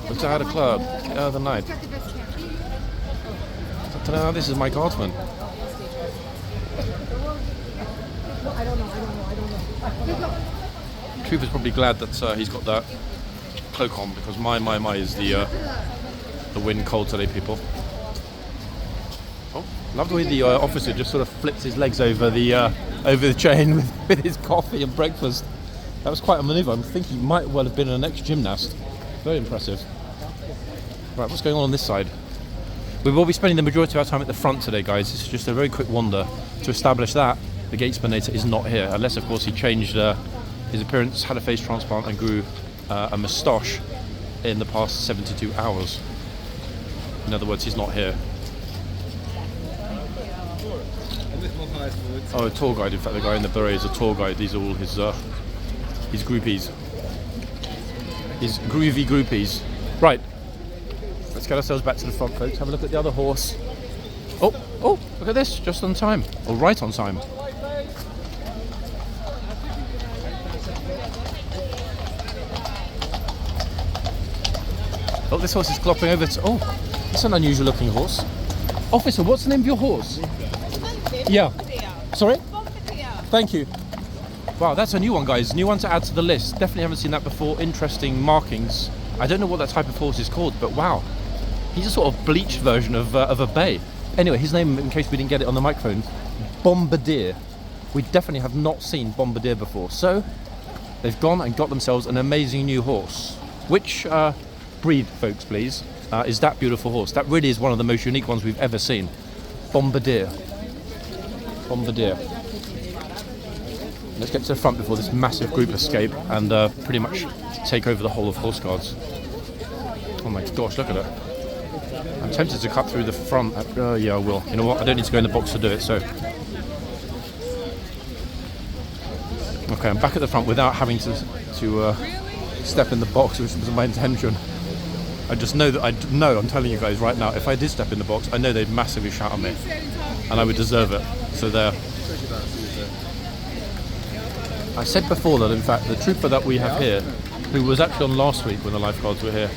Let's add a club. The night. Ta-da, this is my guardsman. Trooper's probably glad that he's got that cloak on, because my is the wind cold today, people. Oh, love the way the officer just sort of flips his legs over the chain with his coffee and breakfast. That was quite a manoeuvre. I think he might well have been an ex-gymnast. Very impressive. Right, what's going on this side? We will be spending the majority of our time at the front today, guys. This is just a very quick wander to establish that the gatesman is not here, unless, of course, he changed his appearance, had a face transplant, and grew a moustache in the past 72 hours. In other words, he's not here. Oh, a tour guide. In fact, the guy in the beret is a tour guide. These are all his groupies. His groovy groupies. Right. Let's get ourselves back to the front, folks. Have a look at the other horse. Oh, look at this. Just on time. Or right on time. Oh, this horse is clopping over to... Oh, it's an unusual looking horse. Officer, what's the name of your horse? Yeah. Sorry? Thank you. Wow, that's a new one, guys. New one to add to the list. Definitely haven't seen that before. Interesting markings. I don't know what that type of horse is called, but wow. He's a sort of bleached version of a bay. Anyway, his name, in case we didn't get it on the microphone, Bombardier. We definitely have not seen Bombardier before. So, they've gone and got themselves an amazing new horse. Which breed, folks, please, is that beautiful horse? That really is one of the most unique ones we've ever seen. Bombardier. Bombardier. Let's get to the front before this massive group escape and pretty much take over the whole of horseguards. Oh my gosh, look at it. I'm tempted to cut through the front. Yeah, I will. You know what? I don't need to go in the box to do it, so... Okay, I'm back at the front without having to step in the box, which was my intention. I just know that I'm telling you guys right now, if I did step in the box, I know they'd massively shout at me. And I would deserve it. So there. I said before that, in fact, the trooper that we have here, who was actually on last week when the lifeguards were here,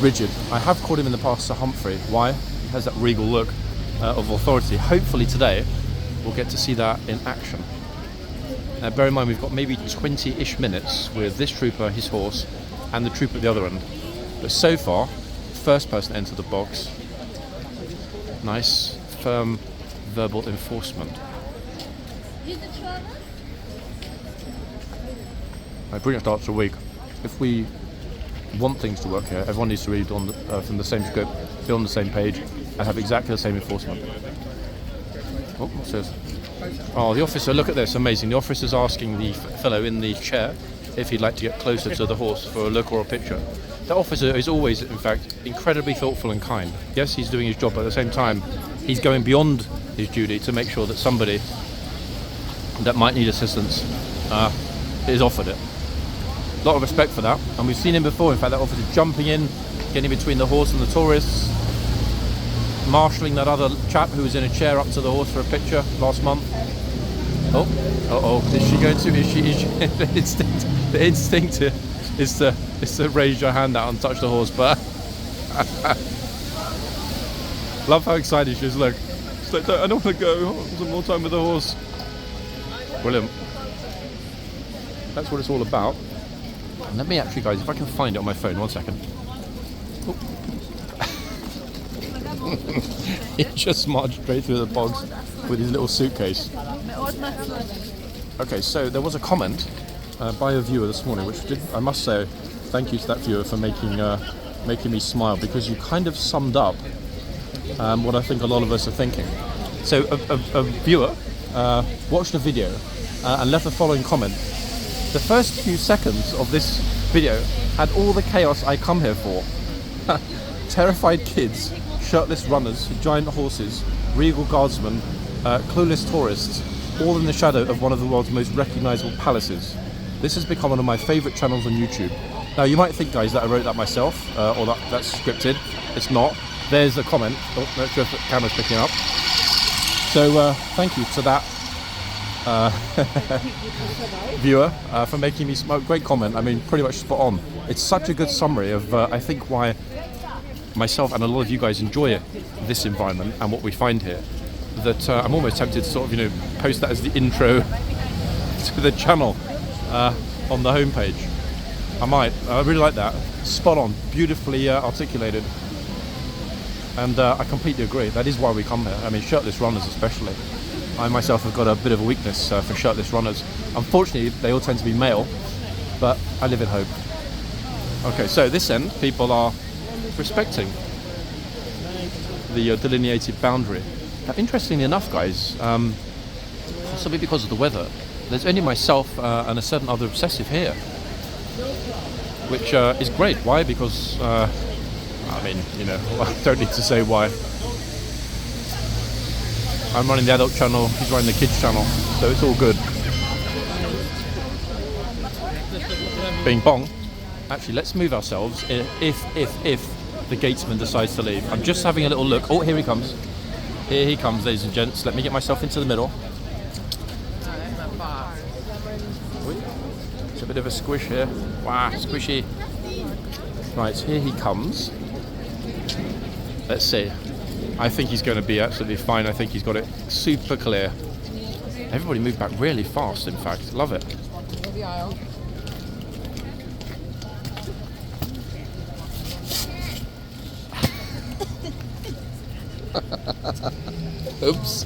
rigid. I have called him in the past Sir Humphrey. Why? He has that regal look of authority. Hopefully today we'll get to see that in action. Now bear in mind we've got maybe 20-ish minutes with this trooper, his horse, and the trooper at the other end. But so far, first person to enter the box, nice, firm, verbal enforcement. Right, brilliant start to a week. If we want things to work here, everyone needs to read on from the same script, be on the same page, and have exactly the same enforcement. Oh, what's this? Oh, the officer, look at this, amazing. The officer's asking the fellow in the chair if he'd like to get closer to the horse for a look or a picture. The officer is always, in fact, incredibly thoughtful and kind. Yes, he's doing his job, but at the same time, he's going beyond his duty to make sure that somebody that might need assistance is offered it. A lot of respect for that, and we've seen him before. In fact, that officer jumping in, getting between the horse and the tourists, marshalling that other chap who was in a chair up to the horse for a picture last month. Oh, is she going to? Is she the instinct is to raise your hand out and touch the horse, but love how excited she is. Look, she's like, I don't want to go. I want some more time with the horse. Brilliant. That's what it's all about. And let me actually, guys, if I can find it on my phone, 1 second. Oh. He just marched straight through the bogs with his little suitcase. Okay, so there was a comment by a viewer this morning, which did, I must say, thank you to that viewer for making me smile, because you kind of summed up what I think a lot of us are thinking. So a viewer watched a video and left the following comment. The first few seconds of this video had all the chaos I come here for. Terrified kids, shirtless runners, giant horses, regal guardsmen, clueless tourists, all in the shadow of one of the world's most recognisable palaces. This has become one of my favourite channels on YouTube. Now you might think, guys, that I wrote that myself, or that's scripted. It's not. There's a comment. Oh, not sure if the camera's picking up. So thank you to that viewer, for making me smoke. Great comment. I mean, pretty much spot on. It's such a good summary of, I think, why myself and a lot of you guys enjoy this environment and what we find here, that I'm almost tempted to sort of, post that as the intro to the channel on the homepage. I might. I really like that. Spot on. Beautifully articulated. And I completely agree. That is why we come here. I mean, shirtless runners especially. I myself have got a bit of a weakness for shirtless runners. Unfortunately, they all tend to be male, but I live in hope. Okay, so this end, people are respecting the delineated boundary. Now, interestingly enough, guys, possibly because of the weather, there's only myself and a certain other obsessive here, which is great. Why? Because, I mean, I don't need to say why. I'm running the adult channel, he's running the kids channel, so it's all good. Bing bong. Actually, let's move ourselves if the gatesman decides to leave. I'm just having a little look. Oh, here he comes. Here he comes, ladies and gents. Let me get myself into the middle. It's a bit of a squish here. Wow, squishy. Right, here he comes. Let's see. I think he's going to be absolutely fine. I think he's got it super clear. Everybody moved back really fast, in fact. Love it. Oops.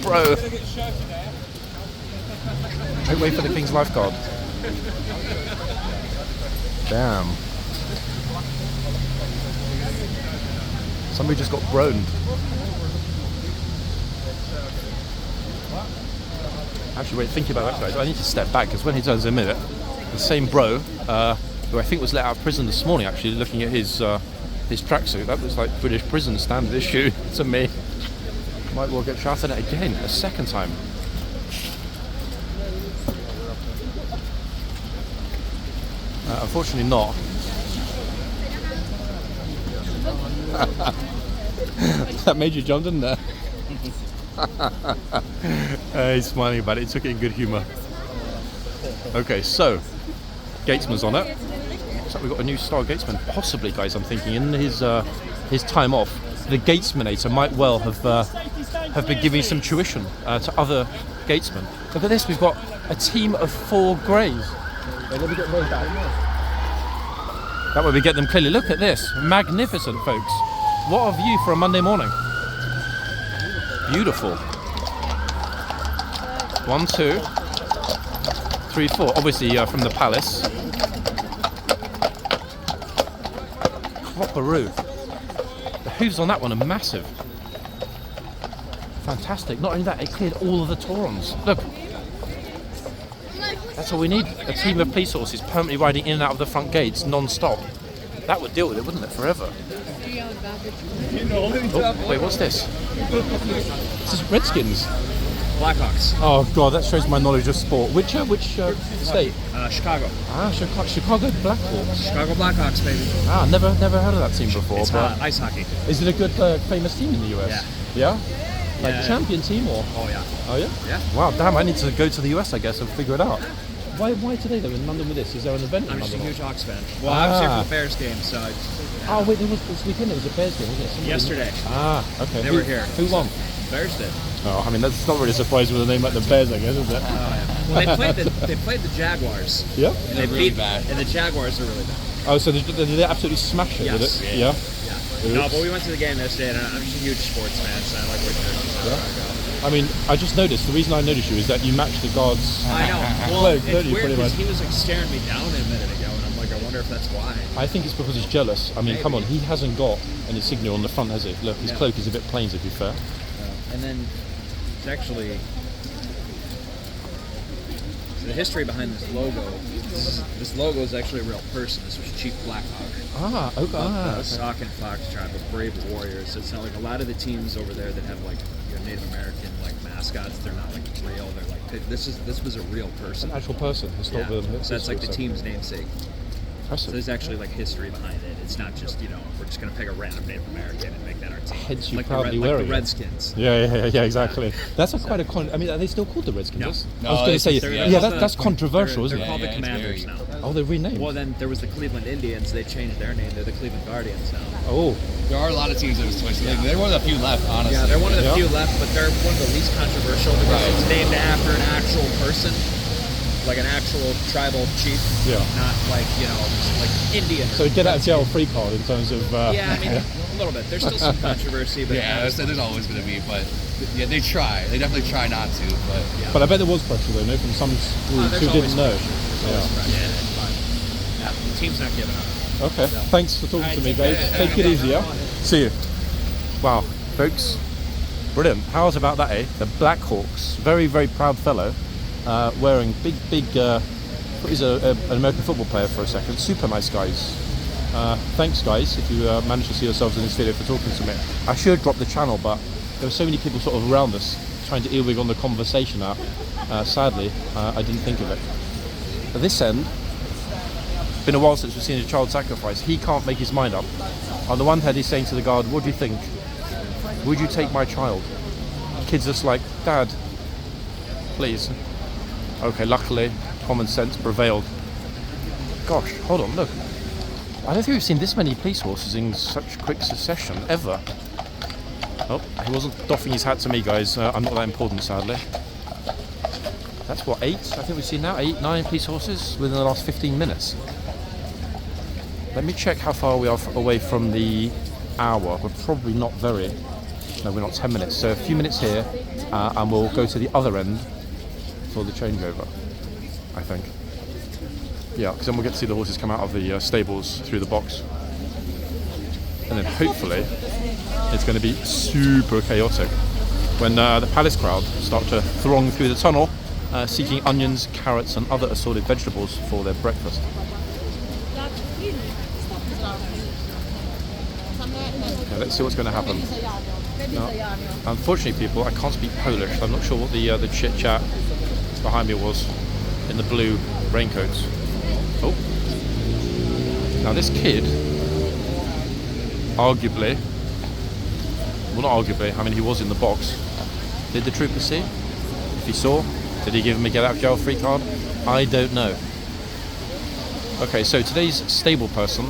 Bro. Don't wait for the King's Lifeguard. Damn. Somebody just got broned. Actually, wait, thinking about that, guys, I need to step back because when he turns a minute, the same bro, who I think was let out of prison this morning, actually, looking at his tracksuit, that was like British prison standard issue to me. Might well get shouted at again, a second time. Unfortunately not. That made you jump, didn't it? He's smiling about it. He took it in good humour. Okay, so Gatesman's on it. So we've got a new star Gatesman. Possibly, guys, I'm thinking in his time off, the Gatesmanator might well have been giving some tuition to other Gatesmen. Look at this. We've got a team of 4 greys. Let me get way back. That way we get them clearly. Look at this. Magnificent, folks. What a view for a Monday morning. Beautiful. 1, 2, 3, 4. Obviously from the palace. Cropperoo. The hooves on that one are massive. Fantastic. Not only that, it cleared all of the Taurons. Look. That's all we need. A team of police horses permanently riding in and out of the front gates non-stop. That would deal with it, wouldn't it? Forever. Oh, wait, what's this? This is Redskins. Blackhawks. Oh god, that shows my knowledge of sport. Which state? Chicago. Ah, Chicago Blackhawks. Chicago Blackhawks, baby. Ah, never heard of that team before. It's but ice hockey. Is it a good, famous team in the US? Yeah. Yeah? Like Yeah. champion team or? Oh yeah. Oh yeah? Yeah. Wow, damn, I need to go to the US, I guess, and figure it out. Why today though in London with this? Is there an event in I'm just a London? huge Hawks fan. Well, I was here for the Bears game, so. Oh wait, there was this weekend. There was a Bears game, wasn't it? Somebody- Yesterday. Ah, okay. They were here. Who won? Bears did. Oh, I mean that's not really surprising with a name like the Bears, I guess, is it? Well, they played the Jaguars. Yeah. And they beat bad. And the Jaguars are really bad. Oh, so did they absolutely smash it? Yes. Did it? Yeah. Yeah. No, but we went to the game yesterday, and I'm just a huge sports fan, so I like where they're. Yeah. I mean, I just noticed. The reason I noticed you is that you matched the guards. I know. Well, clothes, it's don't you, weird pretty because much? he was like staring me down a minute ago, and I'm like, I wonder if that's why. I think it's because he's jealous. I mean, Maybe. come on, he hasn't got an insignia on the front, has he? Look, his cloak is a bit plain, to be fair. And then it's actually the history behind this logo. This logo is actually a real person. This was Chief Blackhawk. Ah, okay. The Sauk and Fox tribe of brave warriors. It's not like a lot of the teams over there that have like Native American like mascots. They're not like real. They're like this was a real person. An actual person. It's not Yeah. the So that's like the team's namesake. So Impressive. there's actually like history behind it. It's not just, we're just going to pick a random Native American and make that our team. Hence you like proudly like wearing the it. Redskins. Yeah, exactly. That's quite a I mean, are they still called the Redskins? No. I was going to say, they're called that's controversial, isn't They're it? called the it's Commanders very- now. Oh, they're renamed. Well, then there was the Cleveland Indians. They changed their name. They're the Cleveland Guardians now. Oh, There are a lot of teams that have switched. Like, they're one of the few left, honestly. Yeah, they're one of the Yeah. few left, but they're one of the least controversial because Right. it's named after an actual person, like an actual tribal chief. Yeah. Not like, just like Indian. so get out of jail free card in terms of. Yeah, I mean, a little bit. There's still some controversy, but Yeah, there's always going to be, but yeah, they try. They definitely try not to, but yeah. But I bet there was pressure though, no, from some schools there's who always didn't know. There's always pressure, but yeah, the team's not giving up. Okay, thanks for talking to me, guys. Take it easy, yeah? See you. Wow, folks, brilliant. How's about that, eh? The Black Hawks, very, very proud fellow, wearing big, he's an American football player for a second. Super nice guys. Thanks, guys, if you managed to see yourselves in this video for talking to me. I should drop the channel, but there were so many people sort of around us trying to earwig on the conversation out. Sadly, I didn't think of it. At this end, been a while since we've seen a child sacrifice. He can't make his mind up. On the one hand, he's saying to the guard, "What do you think? Would you take my child?" Kid's just like, "Dad, please." Okay, luckily, common sense prevailed. Gosh, hold on, look. I don't think we've seen this many police horses in such quick succession, ever. Oh, he wasn't doffing his hat to me, guys. I'm not that important, sadly. That's what, 8? I think we've seen now 8, 9 police horses within the last 15 minutes. Let me check how far we are away from the hour. We're probably not very. No, we're not 10 minutes. So a few minutes here, and we'll go to the other end for the changeover, I think. Yeah, because then we'll get to see the horses come out of the stables through the box. And then hopefully it's going to be super chaotic when the palace crowd start to throng through the tunnel, seeking onions, carrots and other assorted vegetables for their breakfast. Yeah, let's see what's going to happen. Now, unfortunately, people, I can't speak Polish. I'm not sure what the chit-chat behind me was in the blue raincoats. Oh. Now this kid, arguably, well not arguably, I mean he was in the box. Did the trooper see? If he saw, did he give him a get out of jail free card? I don't know. Okay, so today's stable person,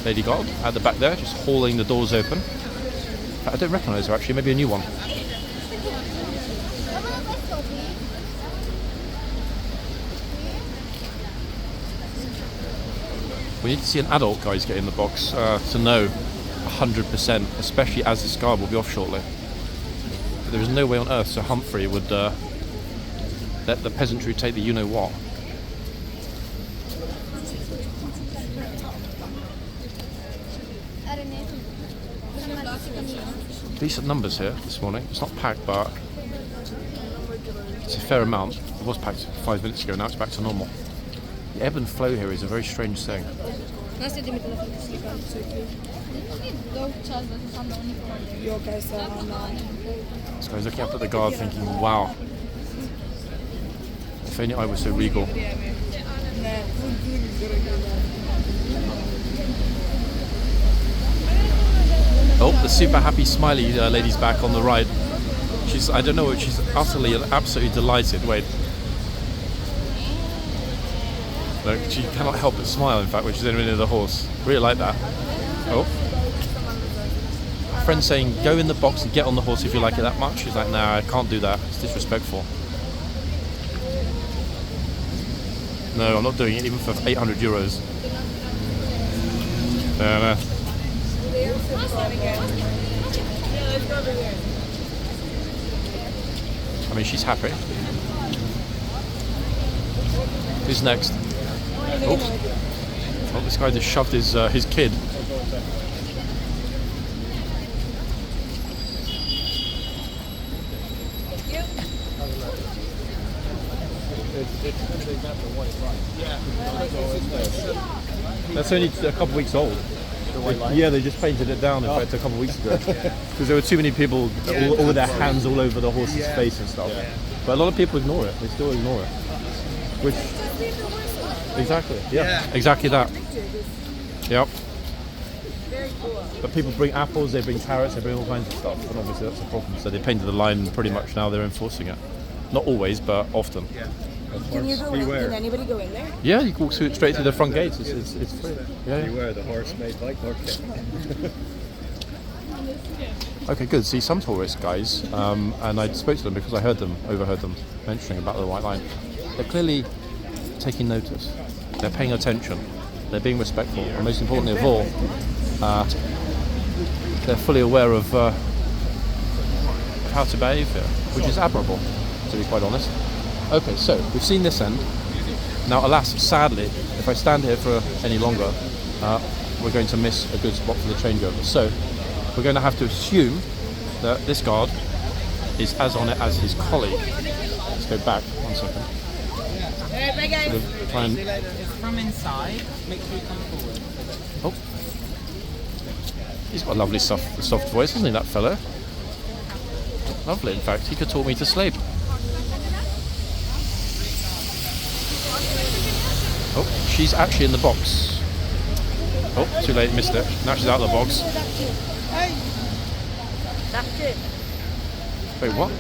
lady guard, at the back there, just hauling the doors open. I don't recognise her actually, maybe a new one. We need to see an adult, guys, get in the box to know 100%, especially as this guard will be off shortly. But there is no way on earth Sir Humphrey would let the peasantry take the you-know-what. Decent numbers here this morning. It's not packed, but it's a fair amount. It was packed 5 minutes ago, now it's back to normal. The ebb and flow here is a very strange thing. This guy's looking up at the guard thinking, wow, if only I was so regal. Oh, the super happy smiley lady's back on the right. She's, I don't know, she's utterly and absolutely delighted. Wait. Look, she cannot help but smile, in fact, when she's in the horse. Really like that. Oh. A friend saying, go in the box and get on the horse if you like it that much. She's like, nah, I can't do that. It's disrespectful. No, I'm not doing it, even for 800 euros. No. I mean, she's happy. Who's next? Oh, this guy just shoved his kid. That's only a couple of weeks old. Yeah, they just painted it down, in fact, a couple of weeks ago. Because there were too many people all with their hands all over the horse's face and stuff. But a lot of people ignore it. They still ignore it. Which... Exactly, yeah. Exactly that. Yep. Very cool. But people bring apples, they bring carrots, they bring all kinds of stuff, and obviously that's a problem. So they painted the line, and pretty much now they're enforcing it. Not always, but often. Can you go in? Can anybody go in there? Yeah, you can walk straight through the front gates. It's free. Yeah. Beware, the horse may bite or kick. Okay, good. See, some tourists, guys, and I spoke to them because I overheard them mentioning about the white line. They're clearly taking notice. They're paying attention. They're being respectful, and most importantly of all, they're fully aware of how to behave here, which is admirable, to be quite honest. Okay, so we've seen this end. Now, alas, sadly, if I stand here for any longer, we're going to miss a good spot for the changeover. So we're going to have to assume that this guard is as on it as his colleague. Let's go back 1 second. Sort of try and... It's from inside. Make sure you come forward. Oh, he's got a lovely soft voice, hasn't he, that fellow? Lovely, in fact, he could talk me to sleep. Oh, she's actually in the box. Oh, too late, missed it. Now she's out of the box. Wait, what?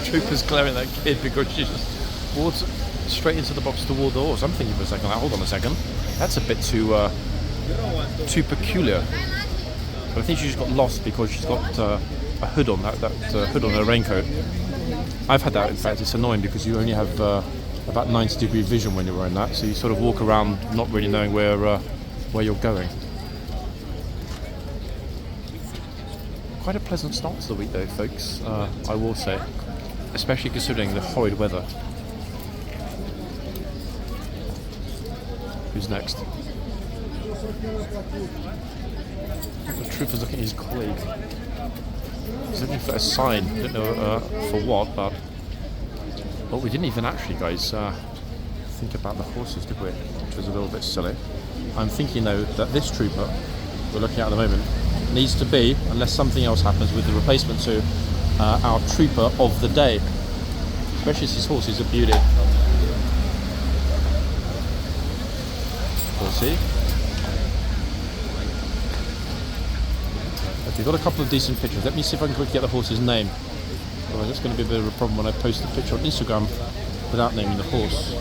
Trooper's glaring at that kid because she just walked straight into the box toward the horse. I'm thinking for a second, hold on a second. That's a bit too peculiar. But I think she just got lost because she's got a hood on, that hood on her raincoat. I've had that, in fact. It's annoying because you only have about 90-degree vision when you're wearing that, so you sort of walk around not really knowing where you're going. Quite a pleasant start to the week though, folks, I will say, especially considering the horrid weather. Who's next? The trooper's looking at his colleague. He's looking for a sign. I don't know for what, but... Well, we didn't even actually, guys, think about the horses, did we? Which was a little bit silly. I'm thinking, though, that this trooper we're looking at the moment needs to be, unless something else happens with the replacement to our trooper of the day. Especially as his horse is a beauty. We'll see. Okay, got a couple of decent pictures. Let me see if I can quickly get the horse's name. Otherwise that's going to be a bit of a problem when I post the picture on Instagram without naming the horse.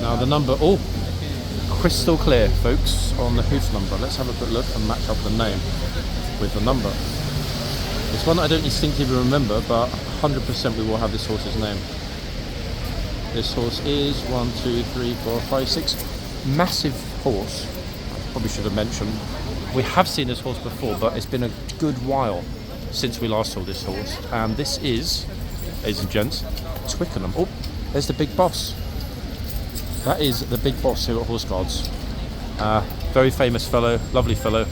Now the number, oh, crystal clear, folks, on the hoof number. Let's have a quick look and match up the name with the number. It's one that I don't instinctively remember, but 100% we will have this horse's name. This horse is 1, 2, 3, 4, 5, 6. Massive horse. I probably should have mentioned. We have seen this horse before, but it's been a good while since we last saw this horse. And this is, ladies and gents, Twickenham. Oh, there's the big boss. That is the big boss here at Horse Guards. Very famous fellow, lovely fellow,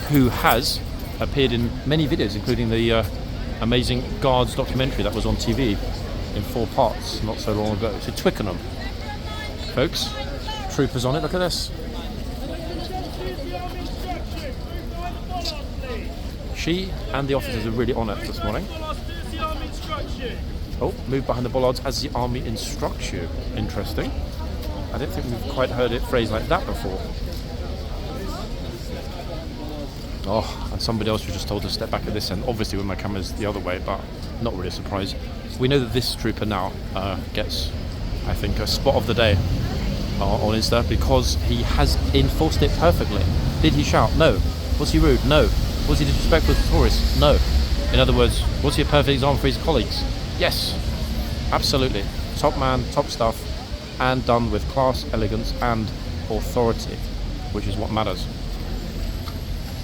who has appeared in many videos, including the amazing Guards documentary that was on TV in 4 parts not so long ago. So Twickenham, folks, troopers on it. Look at this. She and the officers are really on it this morning. Oh, move behind the bollards as the army instructs you. Interesting. I don't think we've quite heard it phrased like that before. Oh, and somebody else was just told to step back at this end, obviously when my camera's the other way, but not really a surprise. We know that this trooper now gets, I think, a spot of the day on Insta because he has enforced it perfectly. Did he shout? No. Was he rude? No. Was he disrespectful to tourists? No. In other words, was he a perfect example for his colleagues? Yes. Absolutely. Top man, top stuff, and done with class, elegance, and authority, which is what matters.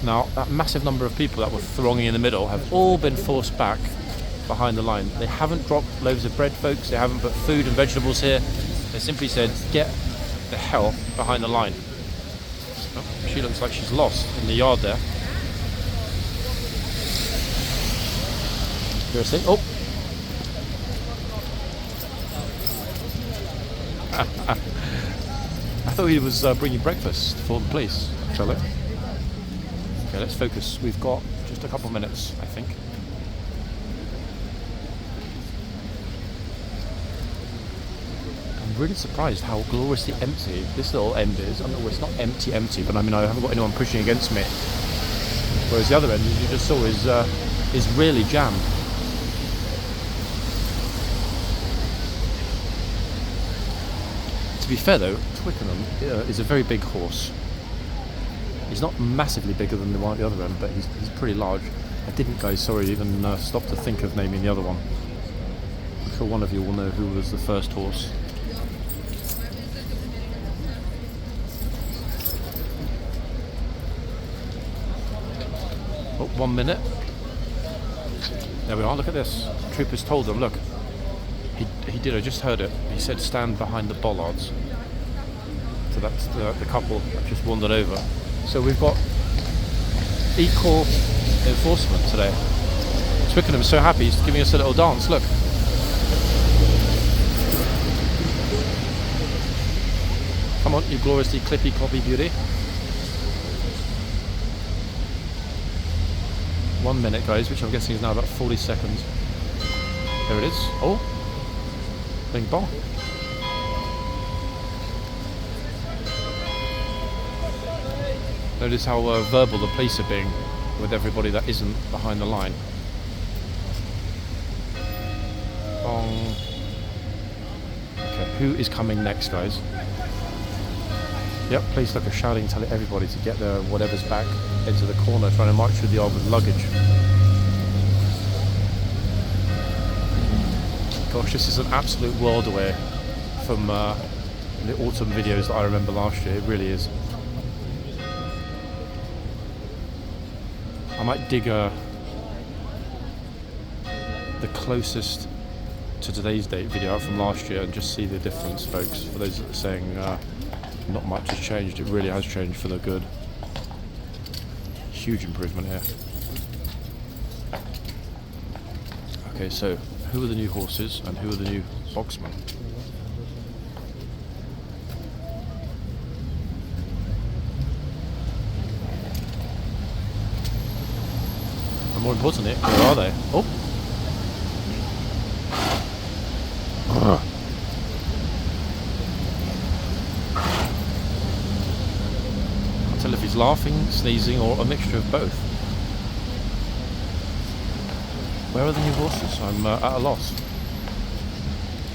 Now, that massive number of people that were thronging in the middle have all been forced back behind the line. They haven't dropped loaves of bread, folks. They haven't put food and vegetables here. They simply said, get the hell behind the line. Oh, she looks like she's lost in the yard there. Seriously? Oh! I thought he was bringing breakfast for the police, actually. Okay, let's focus. We've got just a couple of minutes, I think. really surprised how gloriously empty this little end is. I know it's not empty, but I mean I haven't got anyone pushing against me. Whereas the other end, as you just saw, is really jammed. To be fair though, Twickenham is a very big horse. He's not massively bigger than the one at the other end, but he's pretty large. I didn't, guys, sorry, even stop to think of naming the other one. I'm sure one of you will know who was the first horse. Oh, 1 minute. There we are, look at this. Troopers told them, look. He did, I just heard it. He said stand behind the bollards. So that's the couple that just wandered over. So we've got equal enforcement today. Twickenham's so happy, he's giving us a little dance, look. Come on, you gloriously clippy cloppy beauty. 1 minute, guys, which I'm guessing is now about 40 seconds. There it is. Oh, bing bong. Notice how verbal the police are being with everybody that isn't behind the line. Bong. Okay, who is coming next, guys? Yep, police look are shouting, telling everybody to get their whatever's back into the corner, trying to march through the yard with luggage. Gosh, this is an absolute world away from the autumn videos that I remember last year. It really is. I might dig the closest to today's date video out from last year and just see the difference, folks. For those that are saying not much has changed, it really has changed for the good. Huge improvement here. Okay, so who are the new horses and who are the new boxmen? And more importantly, where are they? Oh! Can't tell if he's laughing, sneezing, or a mixture of both. Where are the new horses? I'm at a loss.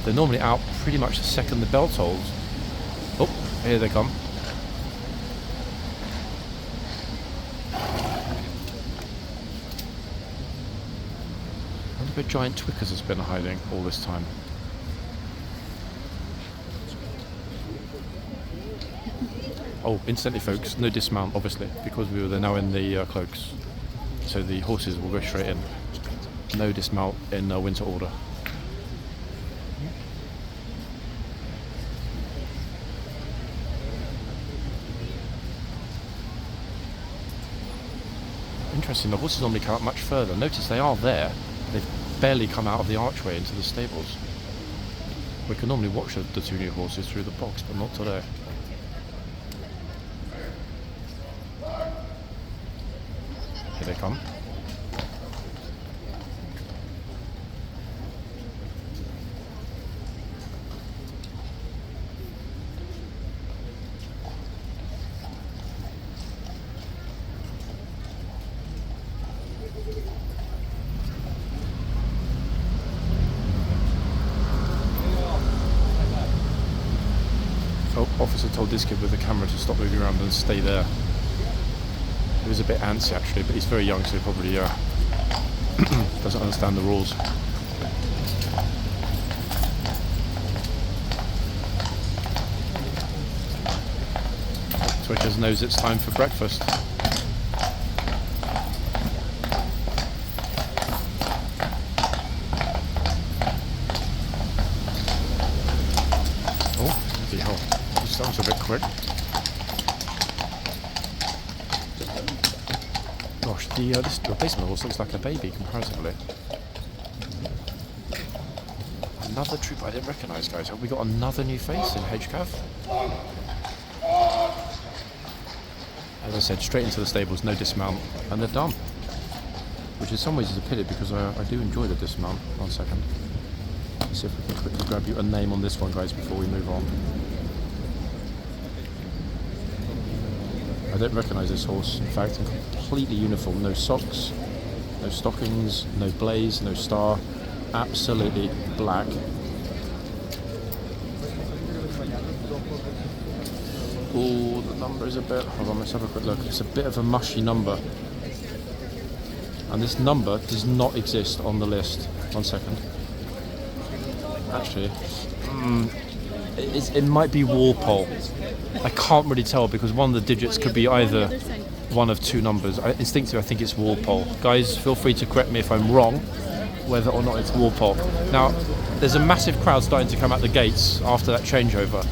They're normally out pretty much the second the bell tolls. Oh, here they come. I wonder where Giant Twickers has been hiding all this time. Oh, incidentally, folks, no dismount, obviously, because they're now in the cloaks. So the horses will go straight in. No dismount in winter order. Interesting, the horses normally come up much further. Notice they are there. They've barely come out of the archway into the stables. We can normally watch the two new horses through the box, but not today. Here they come. Officer told this kid with the camera to stop moving around and stay there. He was a bit antsy actually, but he's very young, so he probably doesn't understand the rules. Twitchers knows it's time for breakfast. That was a bit quick. Gosh, this replacement horse looks like a baby comparatively. Another troop I didn't recognise, guys. Have we got another new face in Hedgecav? As I said, straight into the stables, no dismount, and they're done. Which in some ways is a pity because I do enjoy the dismount. 1 second. Let's see if we can quickly grab you a name on this one, guys, before we move on. I don't recognise this horse. In fact, in completely uniform. No socks, no stockings, no blaze, no star. Absolutely black. Oh, the number is a bit... Hold on, let's have a quick look. It's a bit of a mushy number. And this number does not exist on the list. 1 second. Actually, it might be Walpole. I can't really tell because one of the digits could be either one of two numbers. Instinctively, I think it's Walpole. Guys, feel free to correct me if I'm wrong, whether or not it's Walpole. Now, there's a massive crowd starting to come out the gates after that changeover.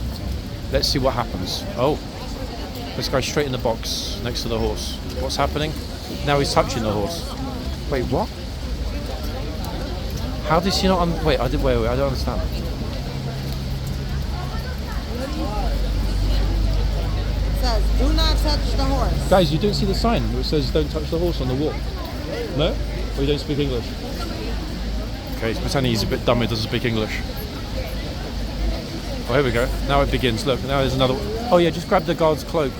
Let's see what happens. Oh, this guy's straight in the box next to the horse. What's happening? Now he's touching the horse. Wait, what? How does he not... wait, I don't understand. It says, do not touch the horse. Guys, you don't see the sign which says don't touch the horse on the wall? No? Or you don't speak English? Okay, he's pretending he's a bit dumb, he doesn't speak English. Oh, here we go. Now it begins. Look, now there's another... Oh yeah, just grab the guard's cloak.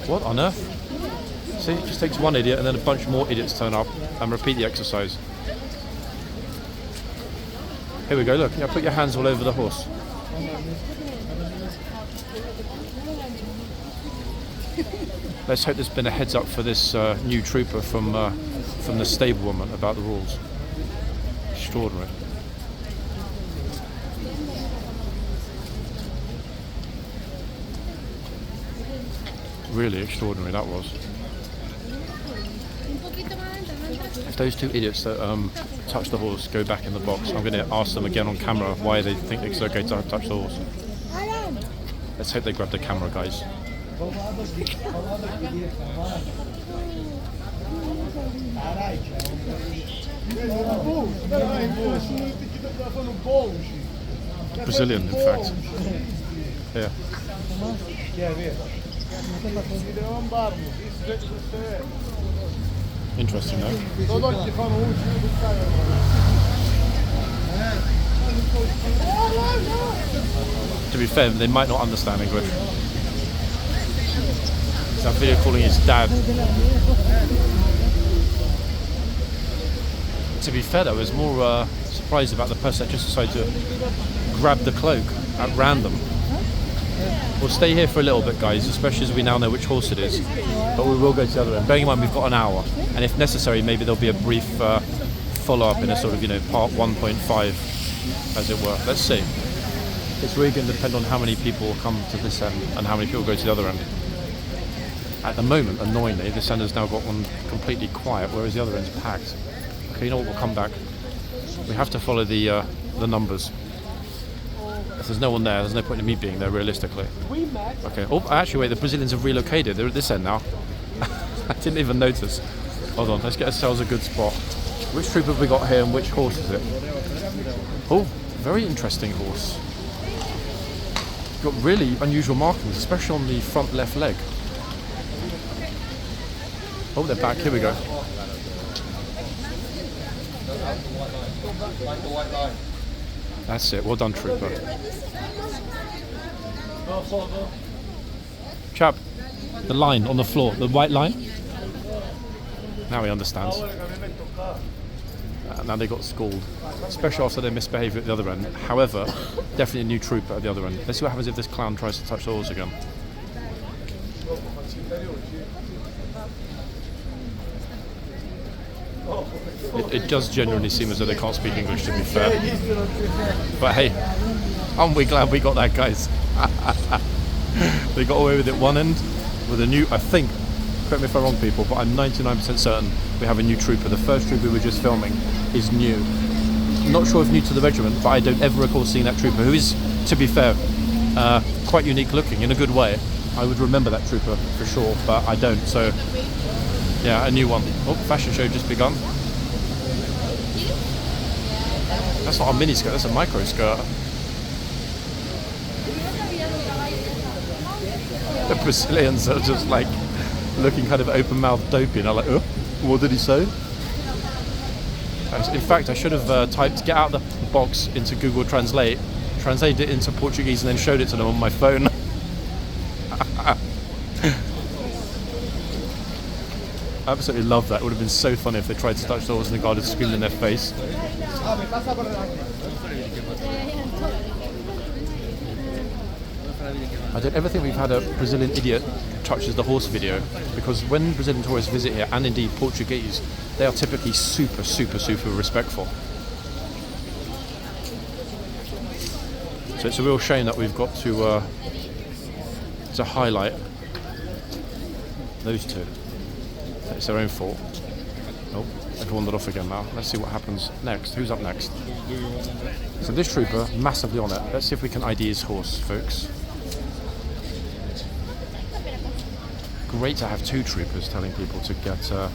What on earth? See, it just takes one idiot and then a bunch more idiots turn up and repeat the exercise. Here we go, look. Now put your hands all over the horse. Let's hope there's been a heads up for this new trooper from the stablewoman about the rules. Extraordinary. Really extraordinary that was. If those two idiots that touch the horse go back in the box, I'm going to ask them again on camera why they think it's okay to touch the horse. Let's hope they grab the camera, guys. Brazilian, in fact. Yeah. Interesting, though. To be fair, they might not understand English. Is that video calling his dad? To be fair, though, I was more surprised about the person that just decided to grab the cloak at random. We'll stay here for a little bit, guys, especially as we now know which horse it is. But we will go to the other end. Bearing in mind we've got an hour, and if necessary, maybe there'll be a brief follow-up in a sort of, part 1.5, as it were. Let's see. It's really going to depend on how many people come to this end and how many people go to the other end. At the moment, annoyingly, this end has now got one completely quiet, whereas the other end's packed. Okay, you know what? We'll come back. We have to follow the numbers. If there's no one there, there's no point in me being there, realistically. Okay. Oh, actually, wait, the Brazilians have relocated. They're at this end now. I didn't even notice. Hold on, let's get ourselves a good spot. Which troop have we got here and which horse is it? Oh, very interesting horse. Got really unusual markings, especially on the front left leg. Oh, they're back. Here we go. That's it. Well done, trooper. Chap, the line on the floor, the white line. Now he understands. Now they got schooled, especially after their misbehaviour at the other end. However, definitely a new trooper at the other end. Let's see what happens if this clown tries to touch the horse again. It does genuinely seem as though they can't speak English, to be fair. But hey, aren't we glad we got that, guys? They got away with it one end with a new, I think, correct me if I'm wrong, people, but I'm 99% certain we have a new trooper. The first trooper we were just filming is new. I'm not sure if new to the regiment, but I don't ever recall seeing that trooper, who is, to be fair, quite unique looking in a good way. I would remember that trooper for sure, but I don't, so yeah, a new one. Oh, fashion show just begun. That's not a mini skirt, that's a micro skirt. The Brazilians are just like looking kind of open-mouthed dopey, and I'm like, oh, what did he say? In fact, I should have typed "get out of the box" into Google Translate, translated it into Portuguese, and then showed it to them on my phone. Absolutely love that. It would have been so funny if they tried to touch the horse and the guard had screamed in their face. I don't ever think we've had a Brazilian idiot touches the horse video, because when Brazilian tourists visit here, and indeed Portuguese, they are typically super, super, super respectful. So it's a real shame that we've got to highlight those two. It's their own fault. Oh, they've wandered off again now. Let's see what happens next. Who's up next? So this trooper, massively on it. Let's see if we can ID his horse, folks. Great to have two troopers telling people to get out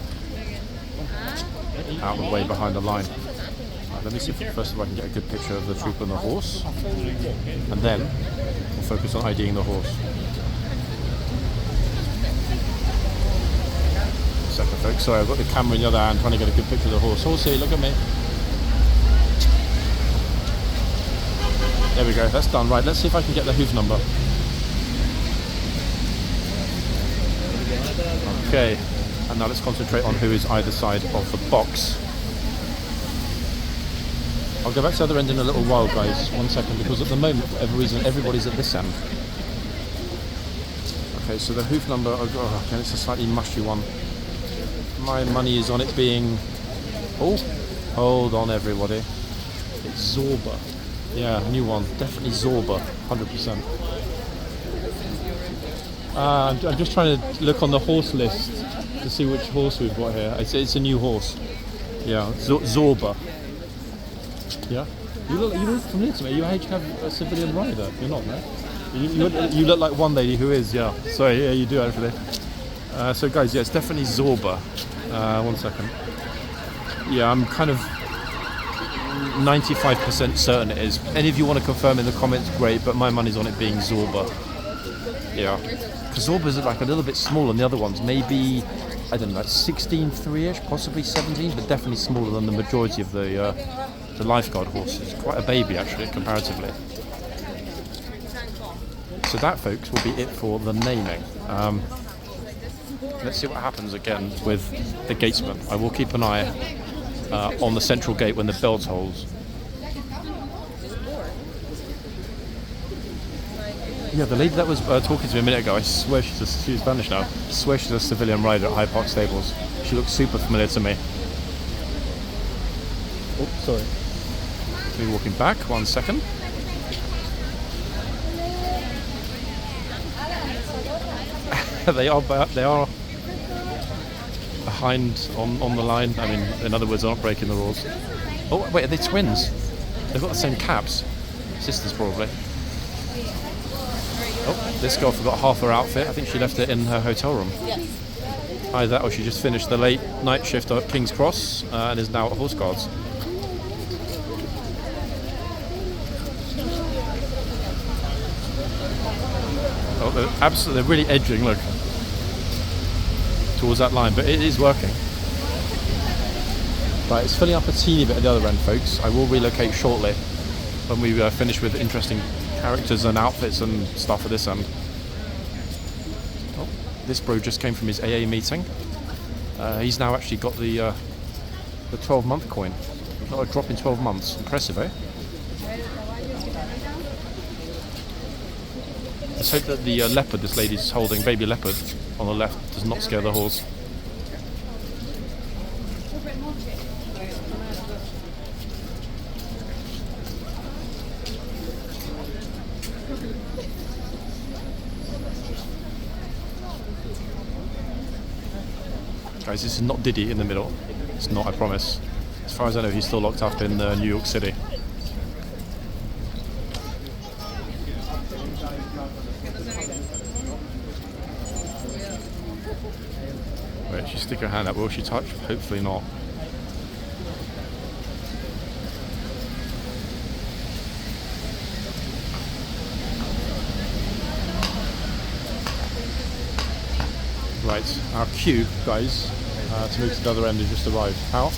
of the way behind the line. Right, let me see if first of all I can get a good picture of the trooper and the horse, and then we'll focus on IDing the horse. Second, folks. Sorry, I've got the camera in the other hand trying to get a good picture of the horse. Horsey, look at me. There we go, that's done. Right, let's see if I can get the hoof number. Okay, and now let's concentrate on who is either side of the box. I'll go back to the other end in a little while, guys. 1 second, because at the moment, for whatever reason, everybody's at this end. Okay, so the hoof number, oh, okay, it's a slightly mushy one. My money is on it being... Oh, hold on everybody. It's Zorba. Yeah, new one. Definitely Zorba. 100%. I'm just trying to look on the horse list to see which horse we've got here. It's a new horse. Yeah, Zorba. Yeah? You look familiar to me. You have a civilian rider. You're not, no? You look like one lady who is, yeah. Sorry, yeah, you do actually. So guys, yeah, it's definitely Zorba. 1 second. Yeah, I'm kind of 95% certain it is. Any of you want to confirm in the comments, great, but my money's on it being Zorba. Yeah. Because Zorba's like a little bit smaller than the other ones. Maybe, I don't know, like 16.3-ish, possibly 17, but definitely smaller than the majority of the lifeguard horses. Quite a baby, actually, comparatively. So that, folks, will be it for the naming. Let's see what happens again with the gatesman. I will keep an eye on the central gate when the bell tolls. Yeah, the lady that was talking to me a minute ago, I swear she's Spanish now. I swear she's a civilian rider at Hyde Park Stables. She looks super familiar to me. Oh, sorry. We're walking back, 1 second. They are behind on the line. I mean, in other words, they're not breaking the rules. Oh, wait, are they twins? They've got the same caps. Sisters, probably. Oh, this girl forgot half her outfit. I think she left it in her hotel room. Yes. Either that or she just finished the late night shift at King's Cross and is now at Horseguards. Oh, they're really edging, look, towards that line, but it is working. Right, it's filling up a teeny bit at the other end, folks. I will relocate shortly when we finish with interesting characters and outfits and stuff at this end. Oh, this bro just came from his AA meeting. He's now actually got the 12-month coin. Got a drop in 12 months. Impressive, eh? Let's hope that the leopard this lady's holding, baby leopard, on the left, does not scare the horse. Guys, this is not Diddy in the middle. It's not, I promise. As far as I know, he's still locked up in New York City. Wait, she stick her hand up. Will she touch? Hopefully not. Right, our queue, guys, to move to the other end has just arrived. How?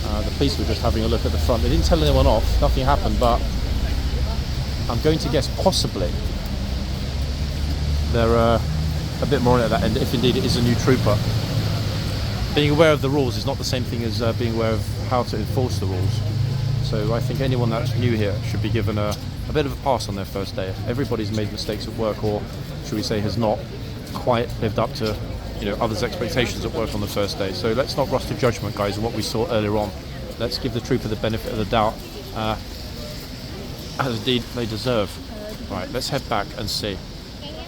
The police were just having a look at the front. They didn't tell anyone off, nothing happened, but I'm going to guess possibly they're a bit more on it at that end, if indeed it is a new trooper. Being aware of the rules is not the same thing as being aware of how to enforce the rules. So I think anyone that's new here should be given a bit of a pass on their first day. Everybody's made mistakes at work, or should we say has not quite lived up to others' expectations at work on the first day. So let's not rush to judgment, guys, on what we saw earlier on. Let's give the trooper the benefit of the doubt, as indeed they deserve. Right, let's head back and see.